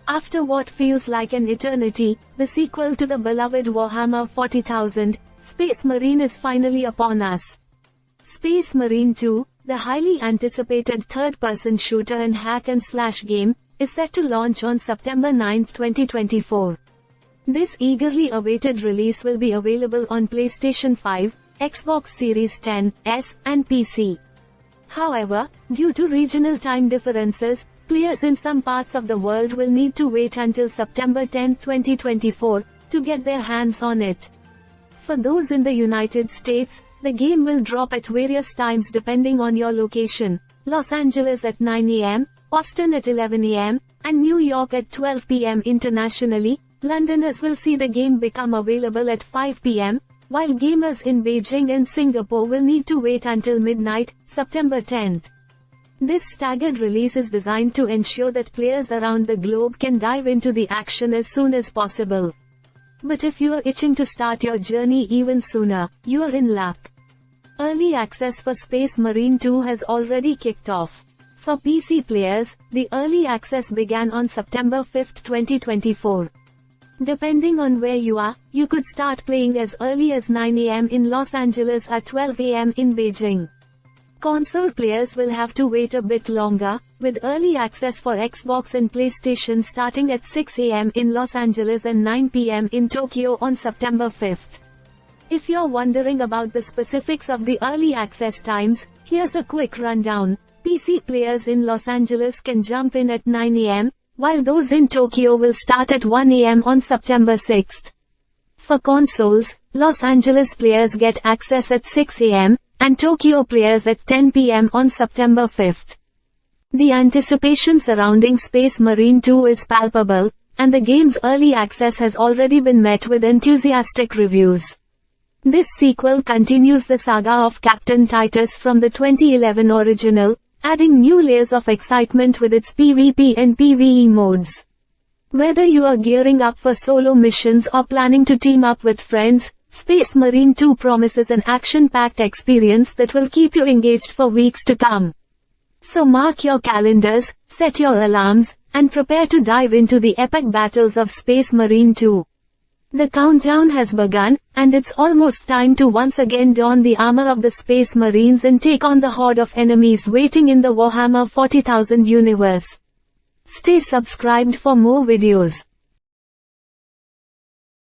After what feels like an eternity, the sequel to the beloved Warhammer 40,000, Space Marine is finally upon us. Space Marine 2, the highly anticipated third-person shooter and hack-and-slash game, is set to launch on September 9, 2024. This eagerly awaited release will be available on PlayStation 5, Xbox Series X, and PC. However, due to regional time differences, players in some parts of the world will need to wait until September 10, 2024, to get their hands on it. For those in the United States, the game will drop at various times depending on your location: Los Angeles at 9 AM, Austin at 11 AM, and New York at 12 PM. Internationally, Londoners will see the game become available at 5 PM, while gamers in Beijing and Singapore will need to wait until midnight, September 10th. This staggered release is designed to ensure that players around the globe can dive into the action as soon as possible. But if you are itching to start your journey even sooner, you are in luck. Early access for Space Marine 2 has already kicked off. For PC players, the early access began on September 5, 2024. Depending on where you are, you could start playing as early as 9 AM in Los Angeles or 12 AM in Beijing. Console players will have to wait a bit longer, with early access for Xbox and PlayStation starting at 6 AM in Los Angeles and 9 PM in Tokyo on September 5th. If you're wondering about the specifics of the early access times, here's a quick rundown. PC players in Los Angeles can jump in at 9 AM, while those in Tokyo will start at 1 AM on September 6th. For consoles, Los Angeles players get access at 6 AM, and Tokyo players at 10 PM on September 5th. The anticipation surrounding Space Marine 2 is palpable, and the game's early access has already been met with enthusiastic reviews. This sequel continues the saga of Captain Titus from the 2011 original, adding new layers of excitement with its PvP and PvE modes. Whether you are gearing up for solo missions or planning to team up with friends, Space Marine 2 promises an action-packed experience that will keep you engaged for weeks to come. So mark your calendars, set your alarms, and prepare to dive into the epic battles of Space Marine 2. The countdown has begun, and it's almost time to once again don the armor of the Space Marines and take on the horde of enemies waiting in the Warhammer 40,000 universe. Stay subscribed for more videos.